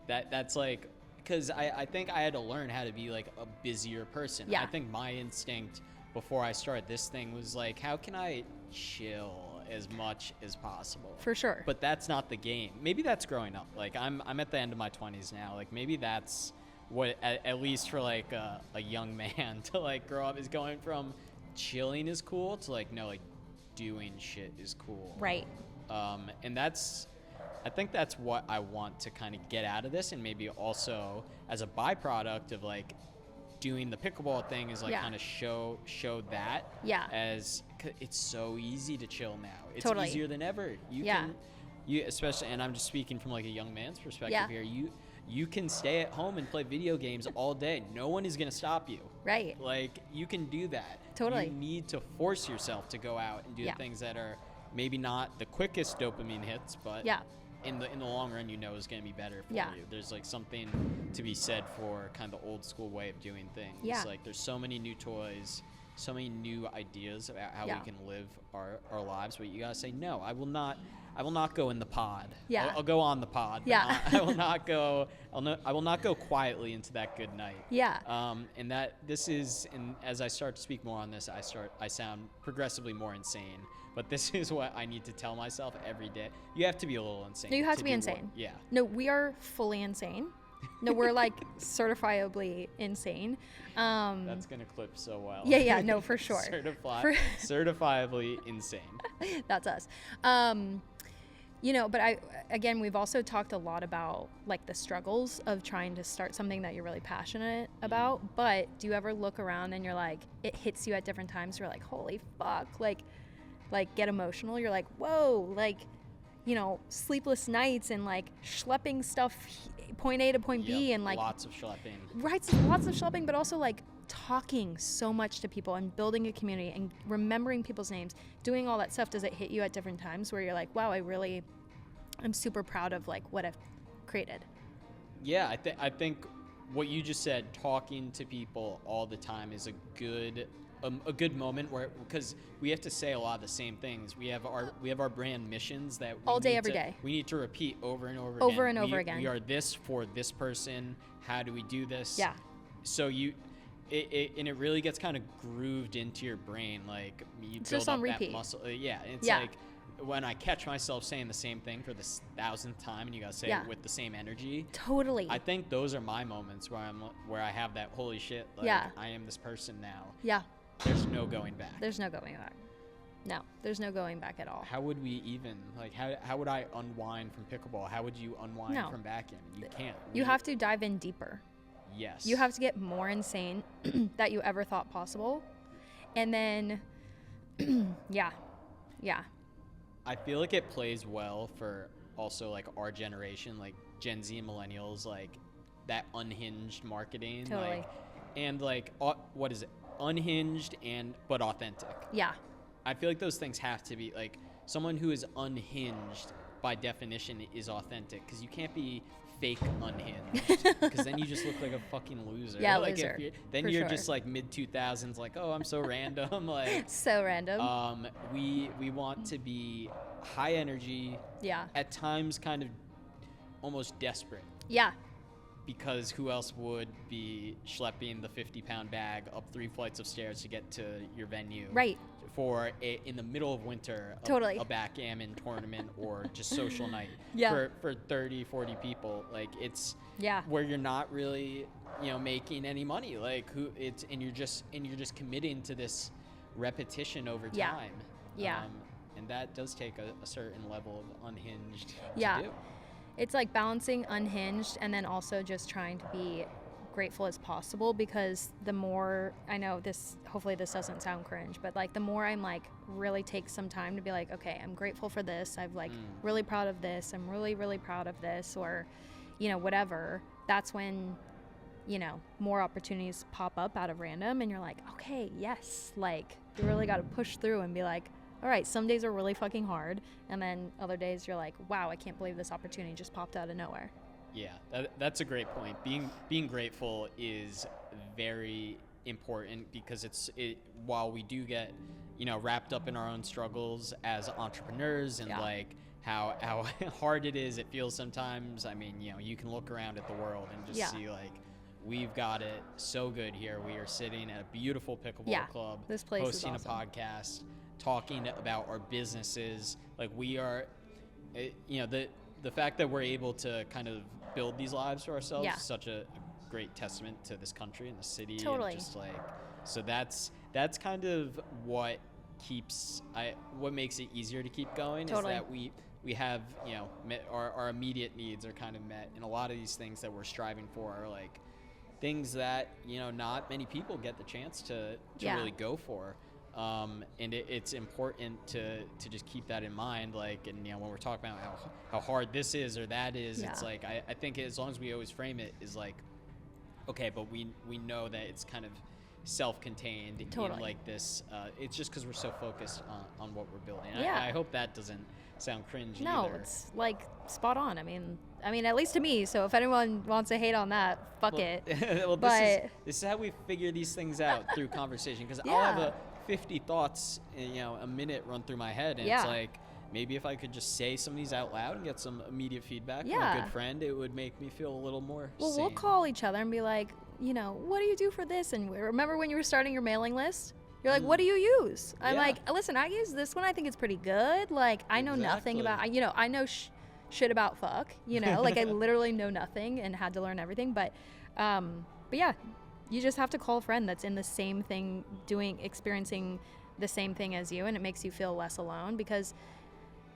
That's like, because I think I had to learn how to be like a busier person. Yeah. I think my instinct before I started this thing was like, how can I chill as much as possible? For sure. But that's not the game. Maybe that's growing up. Like, I'm at the end of my 20s now. Like, maybe that's what, at least for like a young man to like grow up, is going from chilling is cool to like, no, like doing shit is cool. Right. And I think that's what I want to kind of get out of this, and maybe also as a byproduct of like doing the pickleball thing is like kind of show that as it's so easy to chill now. It's Totally. easier than ever. You especially, and I'm just speaking from like a young man's perspective here. You can stay at home and play video games all day. No one is going to stop you. Right. Like, you can do that. Totally. You need to force yourself to go out and do the things that are maybe not the quickest dopamine hits, but in the long run, is going to be better for you. There's like something to be said for kind of the old school way of doing things. Yeah. Like, there's so many new toys, so many new ideas about how we can live our lives, but you got to say, no, I will not go in the pod. Yeah. I'll go on the pod. Yeah. I will not go. I will not go quietly into that good night. Yeah. And that this is, and as I start to speak more on this, I sound progressively more insane. But this is what I need to tell myself every day. You have to be a little insane. No, you have to be insane. Yeah. No, we are fully insane. No, we're like certifiably insane. That's gonna clip so well. Yeah, no, for sure. Certifiably insane. That's us. But we've also talked a lot about like the struggles of trying to start something that you're really passionate about. But do you ever look around and you're like, it hits you at different times? You're like, holy fuck, like get emotional. You're like, whoa, like, sleepless nights and like schlepping stuff point A to point B and like lots of schlepping. Right, lots of schlepping, but also like talking so much to people and building a community and remembering people's names, doing all that stuff. Does it hit you at different times where you're like, wow, I'm super proud of like what I've created? Yeah, I think what you just said, talking to people all the time, is a good moment, where, because we have to say a lot of the same things. We have our brand missions that all day, every day. We need to repeat over and over again. We are this for this person. How do we do this? Yeah. So it really gets kind of grooved into your brain, like you it's build just up on repeat. that muscle. It's like when I catch myself saying the same thing for the 1,000th time, and you gotta say it with the same energy. Totally. I think those are my moments where I have that holy shit. Like, I am this person now. Yeah. There's no going back. There's no going back. No, there's no going back at all. How would we even, like, how would I unwind from pickleball? How would you unwind from backgammon? You can't. You have to dive in deeper. Yes. You have to get more insane that you ever thought possible. And then, yeah. I feel like it plays well for also like our generation, like Gen Z and millennials, like that unhinged marketing. Totally. Like, and like, what is it? Unhinged but authentic. Yeah. I feel like those things have to be like someone who is unhinged by definition is authentic, because you can't be fake unhinged, because then you just look like a fucking loser. Yeah, like loser. Then you're just like mid 2000s, like, oh, I'm so random. Like so random. We want to be high energy. Yeah. At times, kind of almost desperate. Yeah. Because who else would be schlepping the 50-pound bag up 3 flights of stairs to get to your venue? Right. In the middle of winter, Totally. a backgammon tournament or just social night Yeah. for 30, 40 people. Like, it's Yeah. where you're not really, making any money. Like, and you're just committing to this repetition over Yeah. time. Yeah. And that does take a certain level of unhinged Yeah. to do. It's like balancing unhinged and then also just trying to be grateful as possible, because the more I know this, hopefully this doesn't sound cringe, but like the more I'm like really take some time to be like, okay, I'm grateful for this, I've like really proud of this, I'm really, really proud of this, or whatever, that's when more opportunities pop up out of random, and you're like, okay, yes, like you really got to push through and be like, all right, some days are really fucking hard, and then other days you're like, wow, I can't believe this opportunity just popped out of nowhere. Yeah, that's a great point. Being grateful is very important, because while we do get wrapped up in our own struggles as entrepreneurs and like how hard it is, it feels sometimes. I mean, you can look around at the world and just see like we've got it so good here. We are sitting at a beautiful pickleball club, this place hosting is awesome. a podcast, talking about our businesses. Like, we are, the fact that we're able to kind of build these lives for ourselves is such a great testament to this country and the city. Totally. And just like, so that's kind of what makes it easier to keep going. Totally. Is that we have, our immediate needs are kind of met, and a lot of these things that we're striving for are like things that not many people get the chance to really go for. And it's important to just keep that in mind. Like, and when we're talking about how hard this is or that is, it's like I think as long as we always frame it is like, okay, but we know that it's kind of self-contained. Totally. In like this, it's just because we're so focused on what we're building. Yeah. I hope that doesn't sound cringe No, either. it's like spot on. I mean, at least to me. So if anyone wants to hate on that, fuck it. Well, but this is how we figure these things out through conversation. Because Yeah. I'll have 50 thoughts, a minute run through my head, and it's like, maybe if I could just say some of these out loud and get some immediate feedback from a good friend, it would make me feel a little more Well, sane. we'll call each other and be like, what do you do for this? And remember when you were starting your mailing list? You're like, what do you use? I'm like, listen, I use this one. I think it's pretty good. Like, I know nothing about, I know shit about fuck, like I literally know nothing and had to learn everything. But yeah, you just have to call a friend that's in the same thing, experiencing the same thing as you, and it makes you feel less alone, because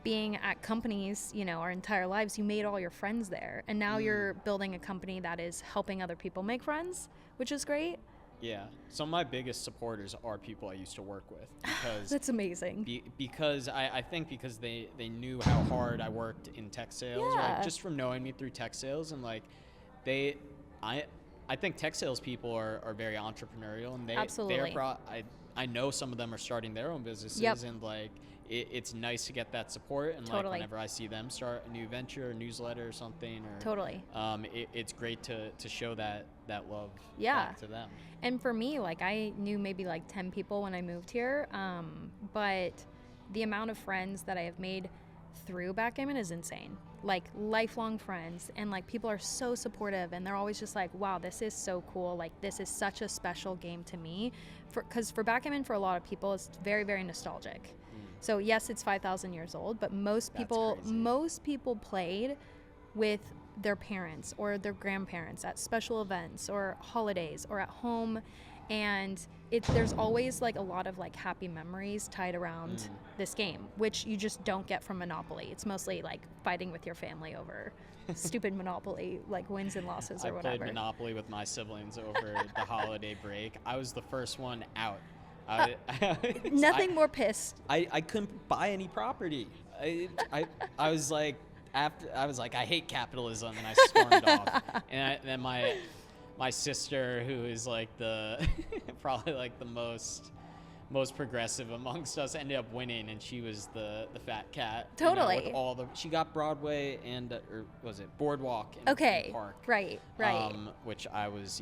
being at companies, our entire lives, you made all your friends there, and now you're building a company that is helping other people make friends, which is great. Yeah. Some of my biggest supporters are people I used to work with, because That's amazing. Because I think because they knew how hard I worked in tech sales, like just from knowing me through tech sales, and like I think tech sales people are very entrepreneurial, and Absolutely. I know some of them are starting their own businesses, and like it's nice to get that support, and like whenever I see them start a new venture, a newsletter or something, or it's great to show that love back to them. And for me, like, I knew maybe like 10 people when I moved here, but the amount of friends that I have made through Backgammon is insane. Like, lifelong friends, and like people are so supportive, and they're always just like, wow, this is so cool, like this is such a special game to me, because for Backgammon, for a lot of people, it's very, very nostalgic. So yes, it's 5,000 years old, but most people played with their parents or their grandparents at special events or holidays or at home, and there's always like a lot of like happy memories tied around this game, which you just don't get from Monopoly. It's mostly like fighting with your family over stupid Monopoly, like wins and losses or whatever. I played Monopoly with my siblings over the holiday break. I was the first one out. Nothing more pissed. I couldn't buy any property. I was like, I hate capitalism, and I stormed off. And then my sister, who is like the probably like the most progressive amongst us, ended up winning, and she was the fat cat. Totally. You know, with she got Broadway and or was it Boardwalk? And Park. Right. Which I was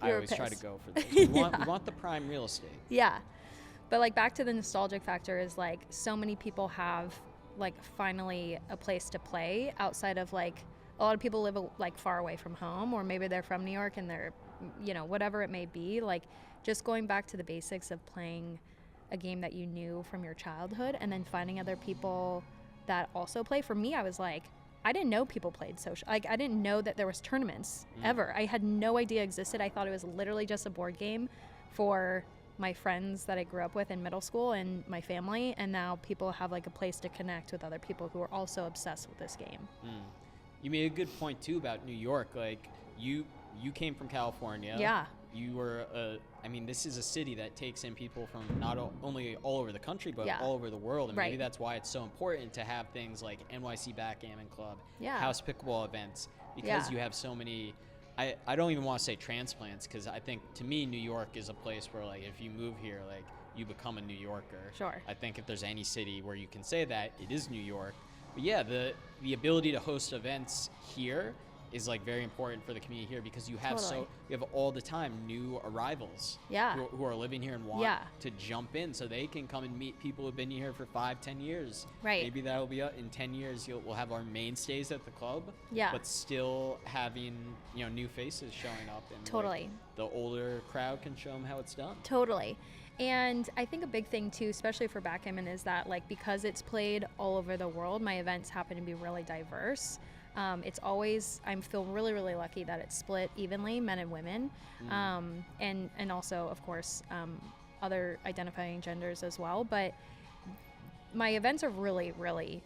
I always try to go for those. We want the prime real estate. Yeah, but like back to the nostalgic factor is like so many people have like finally a place to play outside of like a lot of people live like far away from home, or maybe they're from New York and they're, you know, whatever it may be, like just going back to the basics of playing a game that you knew from your childhood and then finding other people that also play. For me, I was like, I didn't know people played social. Like I didn't know that there was tournaments ever. I had no idea existed. I thought it was literally just a board game for my friends that I grew up with in middle school and my family, and now people have like a place to connect with other people who are also obsessed with this game. You made a good point too about New York. Like you came from California. Yeah. You were I mean, this is a city that takes in people from not only all over the country, but all over the world. And maybe that's why it's so important to have things like NYC Backgammon Club, House Pickleball events, because you have so many. I don't even want to say transplants, because I think to me New York is a place where like if you move here, like you become a New Yorker. Sure. I think if there's any city where you can say that, it is New York. But yeah, the ability to host events here is like very important for the community here, because you have you have all the time new arrivals who are living here and want to jump in, so they can come and meet people who've been here for 5-10 years. Right. Maybe that'll be in 10 years we'll have our mainstays at the club, but still having, you know, new faces showing up, and like, the older crowd can show them how it's done. Totally. And I think a big thing too, especially for backgammon, is that like because it's played all over the world, my events happen to be really diverse. It's always, I feel really, really lucky that it's split evenly, men and women, and also, of course, other identifying genders as well. But my events are really, really,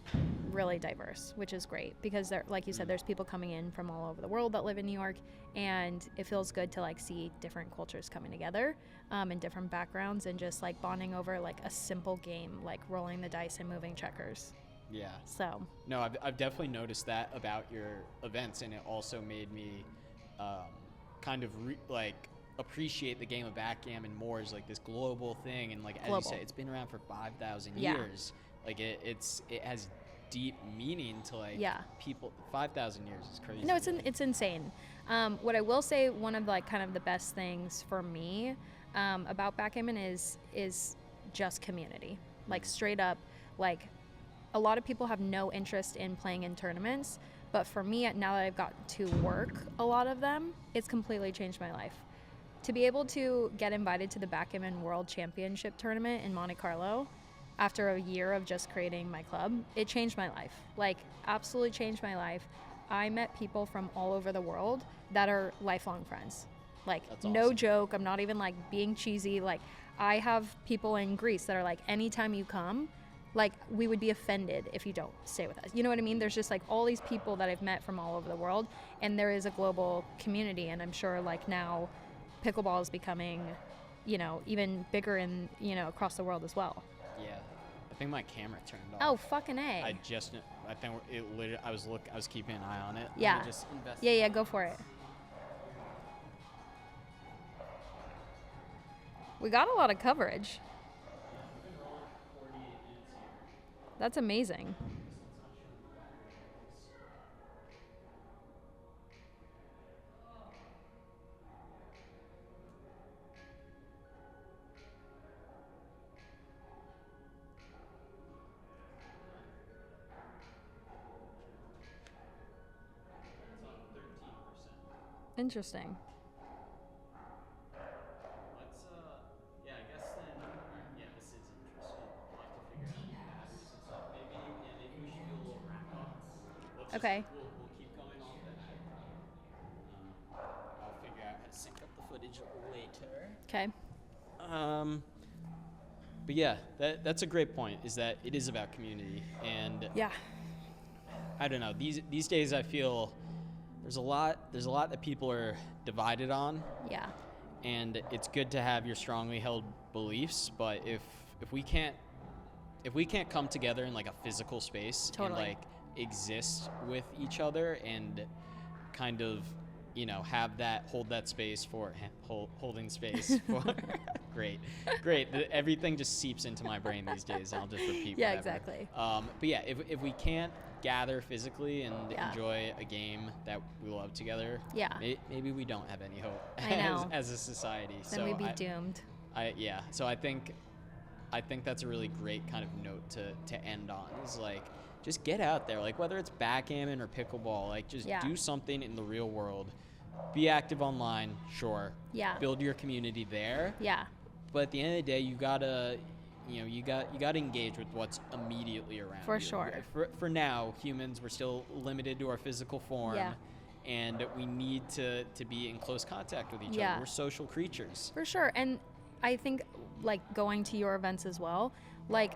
really diverse, which is great, because like you said, there's people coming in from all over the world that live in New York, and it feels good to like see different cultures coming together, and different backgrounds, and just like bonding over like a simple game, like rolling the dice and moving checkers. Yeah. So. No, I've definitely noticed that about your events, and it also made me kind of appreciate the game of backgammon more as like this global thing, and like as you said, it's been around for 5,000 years. Like it has deep meaning to like people. 5,000 years is crazy. No, it's insane. What I will say, one of like kind of the best things for me about backgammon is just community. Like straight up, like. A lot of people have no interest in playing in tournaments, but for me, now that I've got to work a lot of them, it's completely changed my life. To be able to get invited to the Backgammon World Championship Tournament in Monte Carlo after a year of just creating my club, it changed my life. Like, absolutely changed my life. I met people from all over the world that are lifelong friends. Like, no joke, I'm not even like being cheesy. Like, I have people in Greece that are like, anytime you come, like, we would be offended if you don't stay with us. You know what I mean? There's just like all these people that I've met from all over the world, and there is a global community, and I'm sure like now pickleball is becoming, you know, even bigger in, you know, across the world as well. Yeah. I think my camera turned off. Oh, fucking A. I think it literally, I was keeping an eye on it. Yeah. Yeah, go for it. We got a lot of coverage. That's amazing. Interesting. Okay. We'll keep going on that. I'll figure out how to sync up the footage later. Okay. But yeah, that's a great point, is that it is about community. And Yeah. I don't know, these days I feel there's a lot that people are divided on. Yeah. And it's good to have your strongly held beliefs, but if we can't come together in like a physical space Totally. and like exist with each other and kind of, hold that space for holding space for great. Everything just seeps into my brain these days, and I'll just repeat Yeah, whatever. exactly. But yeah, if we can't gather physically and Yeah. enjoy a game that we love together, Yeah. maybe we don't have any hope I know. as a society. Then we'd be doomed. So I think that's a really great kind of note to end on, is like, just get out there, like whether it's backgammon or pickleball, like just Yeah. do something in the real world. Be active online, sure. Yeah. Build your community there. Yeah. But at the end of the day, you gotta engage with what's immediately around For you. sure. For now, humans, we're still limited to our physical form. Yeah. And we need to be in close contact with each Yeah. other. We're social creatures. For sure. And I think like going to your events as well, like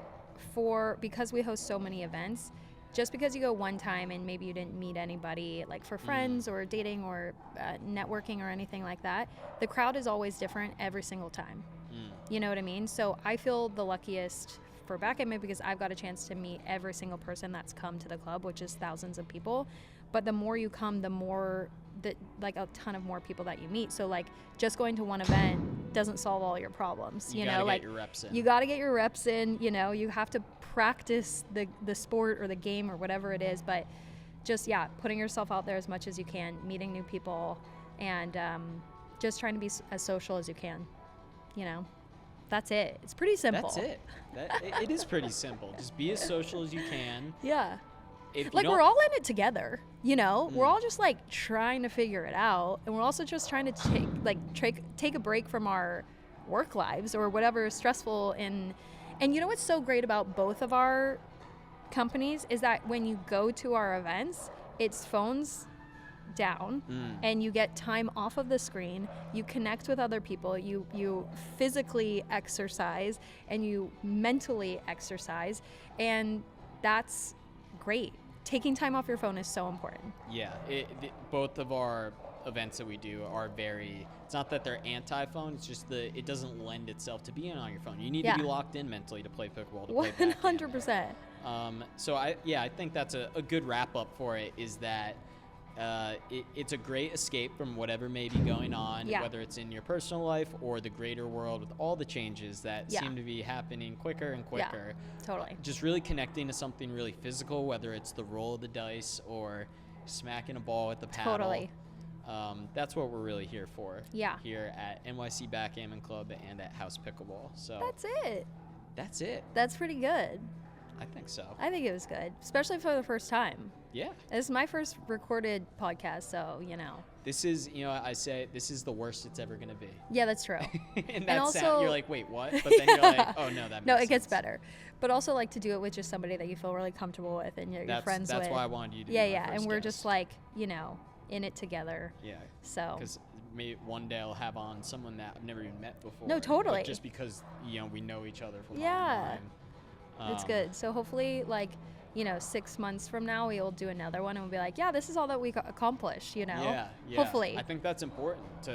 because we host so many events, just because you go one time and maybe you didn't meet anybody like for friends or dating or networking or anything like that, the crowd is always different every single time. You know what I mean? So I feel the luckiest for Backgammon because I've got a chance to meet every single person that's come to the club, which is thousands of people. But the more you come, the more like a ton of more people that you meet. So like just going to one event doesn't solve all your problems. You know, like get your reps in. You got to get your reps in. You know, you have to practice the sport or the game or whatever it is. But just putting yourself out there as much as you can, meeting new people, and just trying to be as social as you can. You know, that's it. It's pretty simple. That's it. It is pretty simple. Just be as social as you can. Yeah. If Like we're all in it together, you know. We're all just like trying to figure it out, and we're also just trying to take a break from our work lives or whatever is stressful. And you know what's so great about both of our companies is that when you go to our events, it's phones down and you get time off of the screen, you connect with other people, you physically exercise and you mentally exercise, and that's great. Taking time off your phone is so important. Yeah, both of our events that we do are it's not that they're anti-phone, it's just it doesn't lend itself to being on your phone. You need to be locked in mentally to play pickleball, to play backgammon. 100%. So I think that's a good wrap up for it, is that it's a great escape from whatever may be going on, whether it's in your personal life or the greater world, with all the changes that seem to be happening quicker and quicker. Yeah, totally. Just really connecting to something really physical, whether it's the roll of the dice or smacking a ball with the paddle. Totally. That's what we're really here for. Yeah. Here at NYC Backgammon Club and at House Pickleball. So That's it. it. That's pretty good. I think so. I think it was good, especially for the first time. Yeah. This is my first recorded podcast, so, you know. This is, I say, this is the worst it's ever going to be. Yeah, that's true. And also, you're like, wait, what? But then you're like, oh, no, that makes No, it gets sense. better. But also, like, to do it with just somebody that you feel really comfortable with and you're friends with. That's why I wanted you to be Yeah, my yeah, first and we're guest. just, like, in it together. Yeah. So. Because maybe one day I'll have on someone that I've never even met before. No, totally. But just because, we know each other from Yeah. online. It's good. So hopefully, 6 months from now, we'll do another one and we'll be like, yeah, this is all that we accomplished, Yeah. Hopefully. I think that's important to